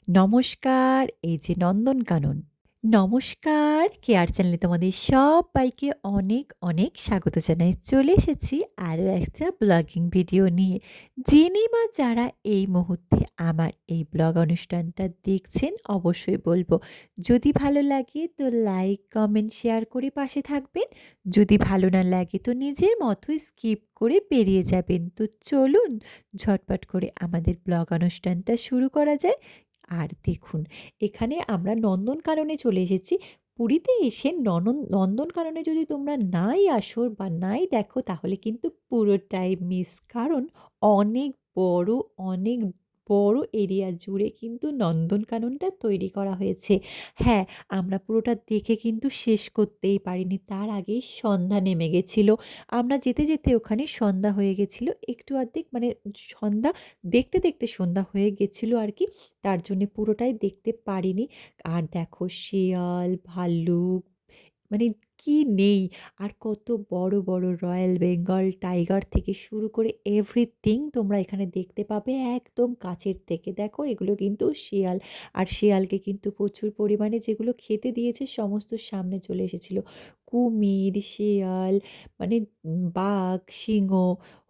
নমস্কার, এই যে নন্দনকানন। নমস্কার, কেয়ার চ্যানেলে তোমাদের সবাইকে অনেক, অনেক স্বাগত জানাই। চলে এসেছি আরও একটা ব্লগিং ভিডিও নিয়ে। যিনি বা যারা এই মুহূর্তে আমার এই ব্লগ অনুষ্ঠানটা দেখছেন অবশ্যই বলব, যদি ভালো লাগে তো লাইক, কমেন্ট, শেয়ার করে পাশে থাকবেন। যদি ভালো না লাগে তো নিজের মতোই স্কিপ করে বেরিয়ে যাবেন। তো চলুন ঝটপট করে আমাদের ব্লগ অনুষ্ঠানটা শুরু করা যায়। আর দেখুন, এখানে আমরা নন্দনকাননে চলে এসেছি। পুরীতে এসে নন্দনকাননে যদি তোমরা নাই আসো বা নাই দেখো তাহলে কিন্তু পুরোটাই মিস। কারণ অনেক বড়, অনেক বড় এরিয়া জুড়ে কিন্তু নন্দনকাননটা তৈরি করা হয়েছে। হ্যাঁ, আমরা পুরোটা দেখে কিন্তু শেষ করতেই পারিনি। তার আগেই সন্ধ্যা নেমে গেছিল। আমরা যেতে, যেতে ওখানে সন্ধ্যা হয়ে গেছিল। একটু আধটু মানে সন্ধ্যা দেখতে, দেখতে সন্ধ্যা হয়ে গেছিল আরকি। তার জন্যে পুরোটাই দেখতে পারিনি। আর দেখো শিয়াল, ভাল্লুক মানে কি নেই! আর কত বড়, বড় রয়্যাল বেঙ্গল টাইগার থেকে শুরু করে এভরিথিং তোমরা এখানে দেখতে পাবে একদম কাছের থেকে। দেখো এগুলো কিন্তু শিয়াল। আর শিয়ালকে কিন্তু প্রচুর পরিমাণে যেগুলো খেতে দিয়েছে সমস্ত সামনে চলে এসেছিল। কুমির, শিয়াল মানে বাঘ, সিংহ,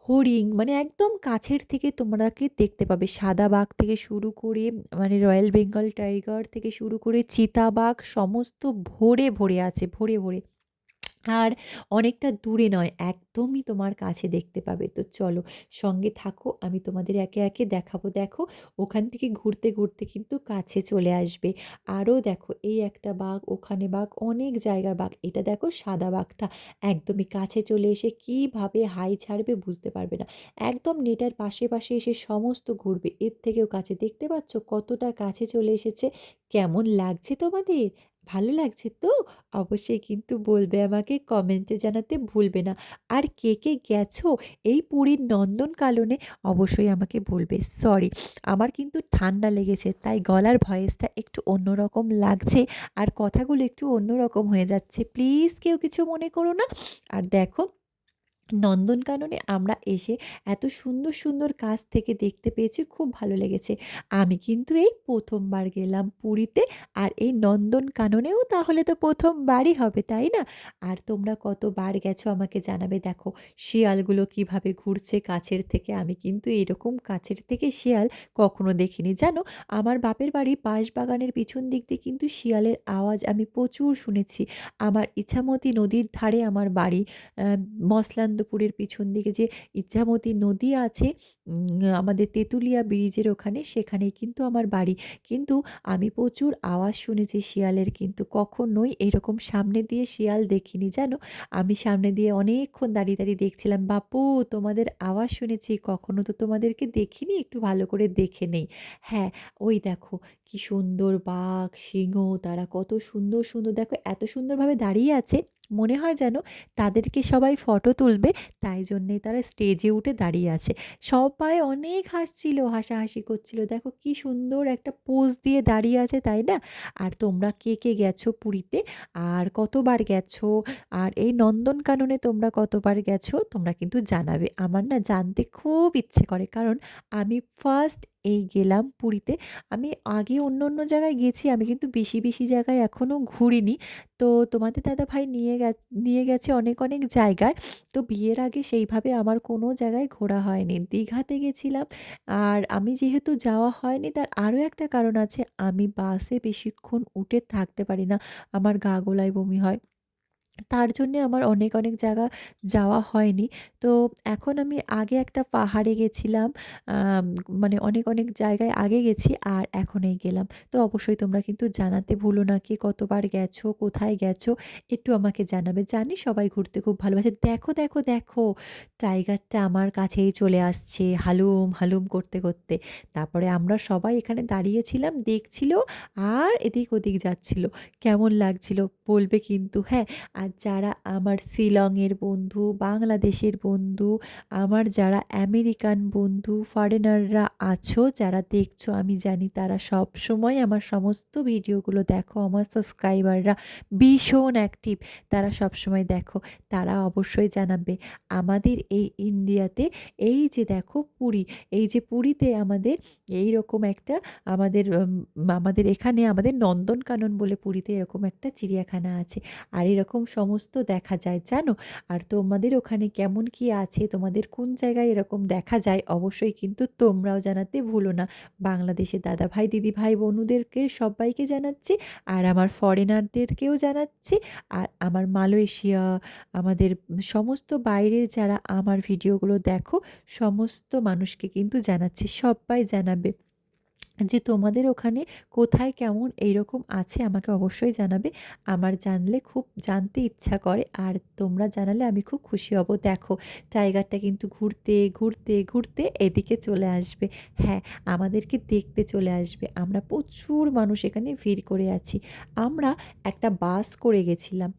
হরিণ মানে একদম কাছের থেকে তোমরাকে দেখতে পাবে। সাদা বাঘ থেকে শুরু করে মানে রয়্যাল বেঙ্গল টাইগার থেকে শুরু করে চিতাবাঘ সমস্ত ভরে, ভরে আছে ভরে, ভরে। আর অনেকটা দূরে নয়, একদমই তোমার কাছে দেখতে পাবে। তো চলো সঙ্গে থাকো, আমি তোমাদের একে, একে দেখাবো। দেখো ওখান থেকে ঘুরতে, ঘুরতে কিন্তু কাছে চলে আসবে। আরও দেখো এই একটা বাঘ, ওখানে বাঘ, অনেক জায়গায় বাঘ। এটা দেখো সাদা বাঘটা একদমই কাছে চলে এসে কীভাবে হাই ছাড়বে বুঝতে পারবে না। একদম নেটার পাশে, পাশে এসে সমস্ত ঘুরবে। এর থেকেও কাছে দেখতে পাচ্ছ কতটা কাছে চলে এসেছে। কেমন লাগছে তোমাদের? ভালো লাগছে তো? অবশ্যই কিন্তু বলবে, আমাকে কমেন্টে জানাতে ভুলবে না। আর কে, কে গেছো এই পুরীর নন্দনকাননে অবশ্যই আমাকে বলবে। সরি, আমার কিন্তু ঠান্ডা লেগেছে তাই গলার ভয়েসটা একটু অন্যরকম লাগছে আর কথাগুলো একটু অন্যরকম হয়ে যাচ্ছে। প্লিজ কেউ কিছু মনে করো না। আর দেখো নন্দনকাননে আমরা এসে এত সুন্দর, সুন্দর কাছ থেকে দেখতে পেয়েছি, খুব ভালো লেগেছে। আমি কিন্তু এই ১ম বার গেলাম পুরীতে। আর এই নন্দনকাননেও তাহলে তো ১ম বারই হবে, তাই না? আর তোমরা কতবার গেছো আমাকে জানাবে। দেখো শিয়ালগুলো কিভাবে ঘুরছে কাছের থেকে। আমি কিন্তু এরকম কাছের থেকে শিয়াল কখনো দেখিনি। জানো, আমার বাপের বাড়ির বাঁশবাগানের পিছন দিক দিয়ে কিন্তু শিয়ালের আওয়াজ আমি প্রচুর শুনেছি। আমার ইছামতি নদীর ধারে আমার বাড়ি। মসলান্দপুরের পিছন দিকে যে ইচ্ছামতি নদী আছে, আমাদের তেঁতুলিয়া ব্রিজের ওখানে, সেখানেই কিন্তু আমার বাড়ি। কিন্তু আমি প্রচুর আওয়াজ শুনেছি শিয়ালের, কিন্তু কখনোই এরকম সামনে দিয়ে শিয়াল দেখিনি জানো। আমি সামনে দিয়ে অনেকক্ষণ দাঁড়িয়ে, দাঁড়িয়ে দেখছিলাম, বাপু তোমাদের আওয়াজ শুনেছি, কখনো তো তোমাদেরকে দেখিনি, একটু ভালো করে দেখে নেই। হ্যাঁ, ওই দেখো কি সুন্দর বাঘ, সিংহ, তারা কত সুন্দর, সুন্দর দেখো এত সুন্দরভাবে দাঁড়িয়ে আছে। মনে হয় যেন তাদেরকে সবাই ফটো তুলবে, তাই জন্যেই তারা স্টেজে উঠে দাঁড়িয়ে আছে। সবাই অনেক হাসছিল, হাসাহাসি করছিল। দেখো কি সুন্দর একটা পোজ দিয়ে দাঁড়িয়ে আছে, তাই না? আর তোমরা কে, কে গেছো পুরীতে? আর কতবার গেছো? আর এই নন্দনকাননে তোমরা কতবার গেছো? তোমরা কিন্তু জানাবে। আমার না জানতে খুব ইচ্ছে করে, কারণ আমি ফার্স্ট এই গেলাম পুরীতে। আমি আগে অন্য, অন্য জায়গায় গেছি, আমি কিন্তু বেশি, বেশি জায়গায় এখনও ঘুরিনি। তো তোমাদের দাদাভাই নিয়ে গেছে অনেক, অনেক জায়গায়। তো বিয়ের আগে সেইভাবে আমার কোনো জায়গায় ঘোরা হয়নি। দীঘাতে গেছিলাম। আর আমি যেহেতু যাওয়া হয়নি তার আরও একটা কারণ আছে, আমি বাসে বেশিক্ষণ উঠে থাকতে পারি না। আমার গা গোলায় বমি হয়। তার জন্যে আমার অনেক, অনেক জায়গা যাওয়া হয়নি। তো এখন আমি আগে একটা পাহাড়ে গেছিলাম। আম মানে অনেক, অনেক জায়গায় আগে গেছি আর এখন এই গেলাম। তো অবশ্যই তোমরা কিন্তু জানাতে ভুলো না কে কতবার গেছো, কোথায় গেছো একটু আমাকে জানাবে। জানি সবাই ঘুরতে খুব ভালোবাসে। দেখো, দেখো, দেখো টাইগারটা আমার কাছেই চলে আসছে হালুম, হালুম করতে, করতে। তারপরে আমরা সবাই এখানে দাঁড়িয়েছিলাম, দেখছিল আর এদিক ওদিক যাচ্ছিল। কেমন লাগছিল বলবে কিন্তু। হ্যাঁ, আর আর যারা আমার শিলংয়ের বন্ধু, বাংলাদেশের বন্ধু, আমার যারা আমেরিকান বন্ধু, ফরেনাররা আছো, যারা দেখছো আমি জানি তারা সবসময় আমার সমস্ত ভিডিওগুলো দেখো। আমার সাবস্ক্রাইবাররা ভীষণ অ্যাক্টিভ, তারা সবসময় দেখো। তারা অবশ্যই জানাবে আমাদের এই ইন্ডিয়াতে এই যে দেখো পুরী, এই যে পুরীতে আমাদের এইরকম একটা আমাদের এখানে আমাদের নন্দনকানন বলে পুরীতে এরকম একটা চিড়িয়াখানা আছে। আর এরকম সমস্ত দেখা যায় জানো। আর তোমাদের ওখানে কেমন কি আছে, তোমাদের কোন জায়গায় এরকম দেখা যায়, অবশ্যই কিন্তু তোমরাও জানাতে ভুলো না। বাংলাদেশের দাদা ভাই, দিদি ভাই, বোনদেরকে সবাইকে জানাচ্ছি, আর আমার ফরেনারদেরকেও জানাচ্ছি, আর আমার মালয়েশিয়া, আমাদের সমস্ত বাইরের যারা আমার ভিডিওগুলো দেখো সমস্ত মানুষকে কিন্তু জানাচ্ছি। সবাই জানাবে যে তোমাদের ওখানে কোথায় কেমন এইরকম আছে, আমাকে অবশ্যই জানাবে। আমার জানলে খুব জানতে ইচ্ছা করে, আর তোমরা জানালে আমি খুব খুশি হব। দেখো টাইগারটা কিন্তু ঘুরতে ঘুরতে ঘুরতে এদিকে চলে আসবে। হ্যাঁ, আমাদেরকে দেখতে চলে আসবে। আমরা প্রচুর মানুষ এখানে ভিড় করে আছি। আমরা একটা বাস করে গেছিলাম,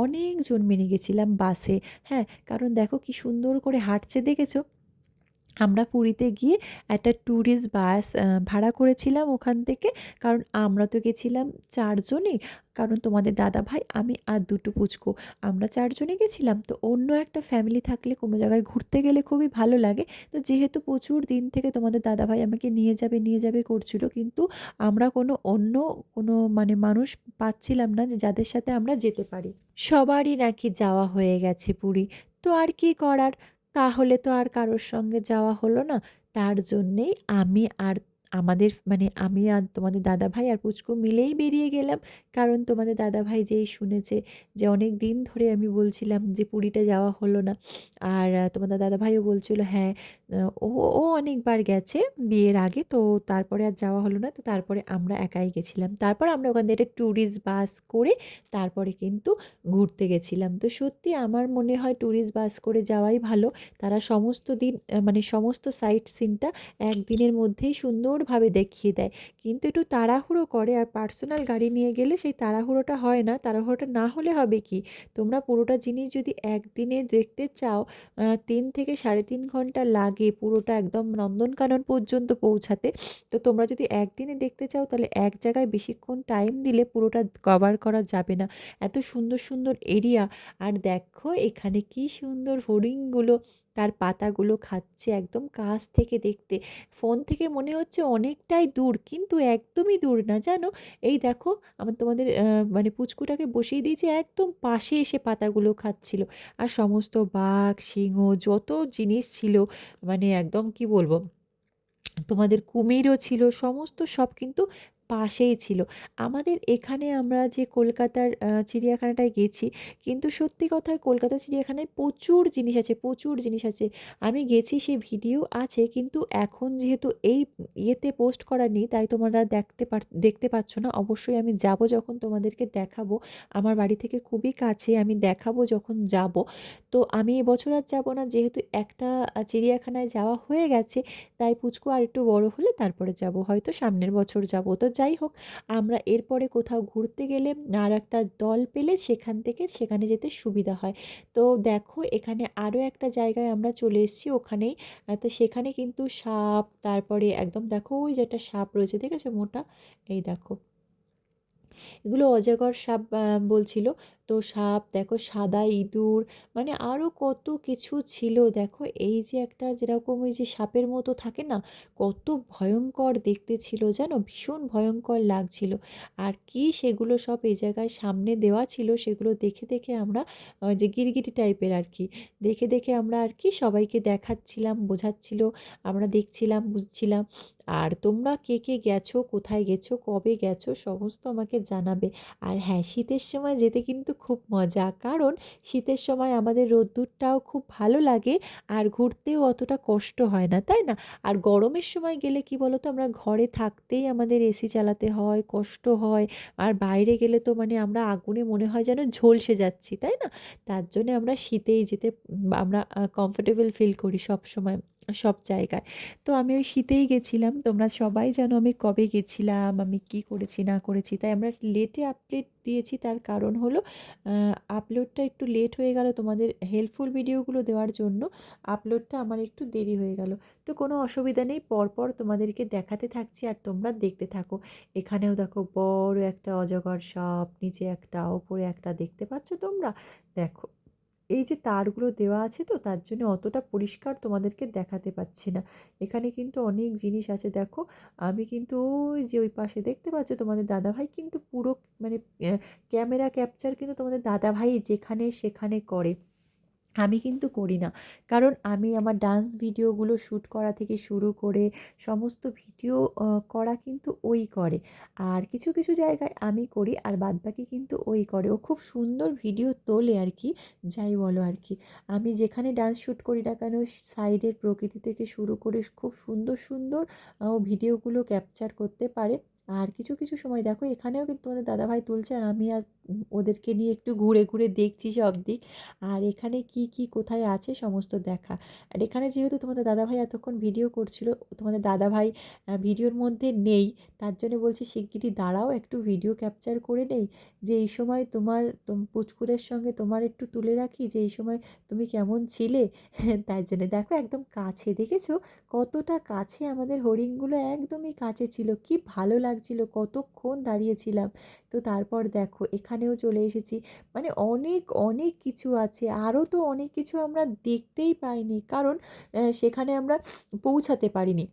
অনেকজন মিলে গেছিলাম বাসে। হ্যাঁ, কারণ দেখো কি সুন্দর করে হাঁটছে, দেখেছো? আমরা পুরীতে গিয়ে একটা ট্যুরিস্ট বাস ভাড়া করেছিলাম ওখান থেকে। কারণ আমরা তো গেছিলাম ৪ জনই। কারণ তোমাদের দাদাভাই, আমি আর ২ পুচকু, আমরা ৪ জনই গেছিলাম। তো অন্য একটা ফ্যামিলি থাকলে কোনো জায়গায় ঘুরতে গেলে খুবই ভালো লাগে। তো যেহেতু প্রচুর দিন থেকে তোমাদের দাদাভাই আমাকে নিয়ে যাবে করছিল, কিন্তু আমরা কোনো মানে মানুষ পাচ্ছিলাম না যে যাদের সাথে আমরা যেতে পারি। সবারই নাকি যাওয়া হয়ে গেছে পুরী। তো আর কি করার? তাহলে তো আর কারোর সঙ্গে যাওয়া হলো না। তার জন্যেই আমি আর আমি আর তোমাদের দাদাভাই আর পুচকু মিলেই বেরিয়ে গেলাম। কারণ তোমাদের দাদাভাই যেই শুনেছে যে অনেক দিন ধরে আমি বলছিলাম যে পুরীটা যাওয়া হলো না। আর তোমাদের দাদাভাইও বলছিল হ্যাঁ, ও ও অনেকবার গেছে বিয়ের আগে। তো তারপরে আর যাওয়া হলো না। তো তারপরে আমরা একাই গেছিলাম। তারপর আমরা ওখান থেকে একটা ট্যুরিস্ট বাস করে তারপরে কিন্তু ঘুরতে গেছিলাম। তো সত্যি আমার মনে হয় ট্যুরিস্ট বাস করে যাওয়াই ভালো। তারা সমস্ত দিন মানে সমস্ত সাইট সিনটা একদিনের মধ্যেই সুন্দরভাবে দেখিয়ে দেয়। কিন্তু একটু তাড়াহুড়ো করে, আর পার্সোনাল গাড়ি নিয়ে গেলে সেই তাড়াহুড়োটা হয় না। তাড়াহুড়োটা না হলে হবে কি, তোমরা পুরোটা জিনিস যদি একদিনে দেখতে চাও, ৩ থেকে ৩.৫ ঘন্টা লাগে পুরোটা একদম নন্দনকানন পর্যন্ত পৌঁছাতে। তো তোমরা যদি একদিনে দেখতে চাও তাহলে এক জায়গায় বেশিক্ষণ টাইম দিলে পুরোটা কভার করা যাবে না। এত সুন্দর সুন্দর এরিয়া। আর দেখো এখানে কি সুন্দর হরিণগুলো তার পাতাগুলো খাচ্ছে একদম কাছ থেকে দেখতে। ফোন থেকে মনে হচ্ছে অনেকটাই দূর, কিন্তু একদমই দূর না জানো। এই দেখো, তোমাদের মানে পুচকুটাকে বসিয়ে দিয়েছে একদম পাশে এসে পাতাগুলো খাচ্ছিল। আর সমস্ত বাঘ, সিংহ যত জিনিস ছিল, মানে একদম কি বলবো, তোমাদের কুমিরও ছিল, সমস্ত সব কিন্তু পাশেই ছিল। আমাদের এখানে আমরা যে কলকাতার চিড়িয়াখানাটায় গেছি, কিন্তু সত্যি কথা কলকাতা চিড়িয়াখানায় প্রচুর জিনিস আছে, প্রচুর জিনিস আছে। আমি গেছি, সেই ভিডিও আছে, কিন্তু এখন যেহেতু এই ইয়েতে পোস্ট করা নেই, তাই তোমরা দেখতে পাচ্ছ না। অবশ্যই আমি যাব যখন তোমাদেরকে দেখাবো। আমার বাড়ি থেকে খুবই কাছে, আমি দেখাবো যখন যাব। তো আমি এবছর আর যাব না, যেহেতু একটা চিড়িয়াখানায় যাওয়া হয়ে গেছে। তাই পুচকু আর একটু বড় হলে তারপরে যাব, হয়তো সামনের বছর যাব। তো যাই হোক, আমরা এরপরে কোথাও ঘুরতে গেলে আর একটা দল পেলে সেখানে যেতে সুবিধা হয়। তো দেখো এখানে আরও একটা জায়গায় আমরা চলে এসেছি, ওখানেই তো সেখানে কিন্তু সাপ, তারপরে একদম দেখো ওই যে একটা সাপ রয়েছে, দেখেছো মোটা, এই দেখো এগুলো অজগর সাপ বলছিল। তো সাপ দেখো, সাদা ইঁদুর, মানে আরও কত কিছু ছিল। দেখো এই যে একটা যেরকম ওই যে সাপের মতো থাকে না, কত ভয়ঙ্কর দেখতে ছিল জানো, ভীষণ ভয়ঙ্কর লাগছিল। আর কি সেগুলো সব এই জায়গায় সামনে দেওয়া ছিল, সেগুলো দেখে দেখে আমরা যে গিরগিটি টাইপের আর কি, দেখে দেখে আমরা আর কি সবাইকে দেখাচ্ছিলাম, বোঝাচ্ছিল, আমরা দেখছিলাম, বুঝছিলাম। আর তোমরা কে কে গেছো, কোথায় গেছো, কবে গেছো, সমস্ত আমাকে জানাবে। আর হ্যাঁ, শীতের সময় যেতে কিন্তু খুব মজা, কারণ শীতের সময় আমাদের রোদ্দুরটাও খুব ভালো লাগে, আর ঘুরতেও অতটা কষ্ট হয় না, তাই না? আর গরমের সময় গেলে কি বলো তো, আমরা ঘরে থাকতেই আমাদের এসি চালাতে হয়, কষ্ট হয়। আর বাইরে গেলে তো মানে আমরা আগুনে মনে হয় যেন ঝলসে যাচ্ছি, তাই না? তার জন্য আমরা শীতেই যেতে আমরা কমফোর্টেবল ফিল করি সব সময়। সব জায়গায়। তো আমি ওই শীতেই গেছিলাম। তোমরা সবাই জানো আমি কবে গেছিলাম, আমি কি করেছি না করেছি। তাই আমরা লেটে আপডেট দিয়েছি। তার কারণ হলো আ আপলোডটা একটু লেট হয়ে গেল তোমাদের হেল্পফুল ভিডিওগুলো দেওয়ার জন্য আপলোডটা আমার একটু দেরি হয়ে গেল। তো কোনো অসুবিধা নেই। পরপর তোমাদেরকে দেখাতে থাকছি আর তোমরা দেখতে থাকো। এখানেও দেখো বড় একটা অজগর সাপ, নিচে একটা, ওপরে একটা দেখতে পাচ্ছ তোমরা? দেখো। এই যে তারগুলো দেওয়া আছে তো তার জন্য অতটা পরিষ্কার তোমাদেরকে দেখাতে পাচ্ছি না। এখানে কিন্তু অনেক জিনিস আছে দেখো। আমি কিন্তু ওই যে ওই পাশে দেখতে পাচ্ছ তোমাদের দাদাভাই কিন্তু পুরো মানে ক্যামেরা ক্যাপচার কিন্তু তোমাদের দাদাভাই যেখানে সেখানে করে। আমি কিন্তু করি না। কারণ আমি আমার ডান্স ভিডিওগুলো শ্যুট করা থেকে শুরু করে সমস্ত ভিডিও করা কিন্তু ওই করে। আর কিছু, কিছু জায়গায় আমি করি আর বাদবাকি কিন্তু ওই করে। ও খুব সুন্দর ভিডিও তোলে আরকি, যাই বলো আরকি। আমি যেখানে ডান্স শ্যুট করি না কেন সাইডের প্রকৃতি থেকে শুরু করে খুব সুন্দর, সুন্দর ও ভিডিওগুলো ক্যাপচার করতে পারে। আর কিছু, কিছু সময় দেখো এখানেও কিন্তু তোমাদের দাদাভাই তুলছে আর আমি আর ওদেরকে নিয়ে একটু ঘুরে, ঘুরে দেখছি সব দিক। আর এখানে কি, কি কোথায় আছে সমস্ত দেখা। আর এখানে যেহেতু তোমাদের দাদাভাই এতক্ষণ ভিডিও করছিল, তোমাদের দাদাভাই ভিডিওর মধ্যে নেই। তার জন্য বলছি শিগগিরই দাঁড়াও একটু ভিডিও ক্যাপচার করে নেই। যে এই সময় তোমার পুচকুরের সঙ্গে তোমার একটু তুলে রাখি যে এই সময় তুমি কেমন ছিলে? তাই জন্য দেখো একদম কাছে দেখেছো? কতটা কাছে আমাদের হরিণগুলো একদমই কাছে ছিল। কি ভালো লাগছিল কতক্ষণ দাঁড়িয়েছিলাম। তো তারপর দেখো এখানেও চলে এসেছি। মানে অনেক, অনেক কিছু আছে। আরও তো অনেক কিছু আমরা দেখতেই পাইনি। কারণ সেখানে আমরা পৌঁছাতে পারিনি।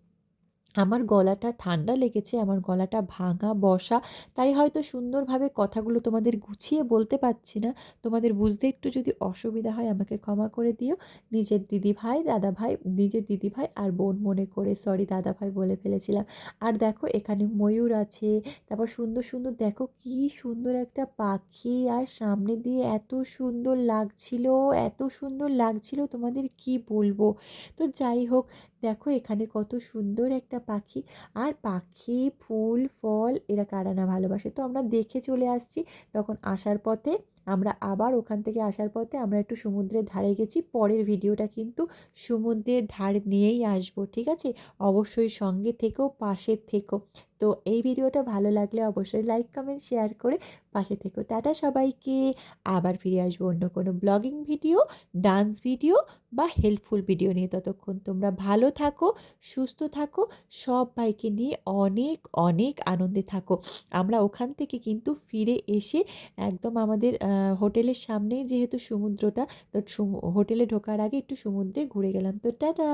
আমার গলাটা ঠান্ডা লেগেছে, আমার গলাটা ভাঙা, বসা। তাই হয়তো সুন্দরভাবে কথাগুলো তোমাদের গুছিয়ে বলতে পারছি না। তোমাদের বুঝতে একটু যদি অসুবিধা হয় আমাকে ক্ষমা করে দিও। নিজের দিদিভাই, দাদাভাই, নিজের দিদিভাই আর বোন মনে করে সরি দাদাভাই বলে ফেলেছিলাম। আর দেখো এখানে ময়ূর আছে, তারপর সুন্দর, সুন্দর দেখো কি সুন্দর একটা পাখি আর সামনে দিয়ে এত সুন্দর লাগছিল, এত সুন্দর লাগছিল তোমাদের কি বলবো। তো যাই হোক দেখো এখানে কত সুন্দর একটা পাখি। আর পাখি, ফুল, ফল এরা কারা না ভালোবাসে। তো আমরা দেখে চলে আসছি। তখন আসার পথে আমরা আবার ওখান থেকে আসার পথে আমরা একটু সমুদ্রের ধারে গেছি। পরের ভিডিওটা কিন্তু সমুদ্রের ধার নিয়েই আসবো, ঠিক আছে? অবশ্যই সঙ্গে থেকো, পাশে থেকো। তো এই ভিডিওটা ভালো লাগলে অবশ্যই লাইক, কমেন্ট, শেয়ার করে পাশে থেকো। টাটা সবাইকে। আবার ফিরে আসবো অন্য কোনো ব্লগিং ভিডিও, ডান্স ভিডিও বা হেল্পফুল ভিডিও নিয়ে। ততক্ষণ তোমরা ভালো থাকো, সুস্থ থাকো, সবাইকে নিয়ে অনেক অনেক আনন্দে থাকো। আমরা ওখান থেকে কিন্তু ফিরে এসে একদম আমাদের হোটেলের সামনেই যেহেতু সমুদ্রটা, তো হোটেলে ঢোকার আগে একটু সমুদ্রে ঘুরে গেলাম। তো টাটা।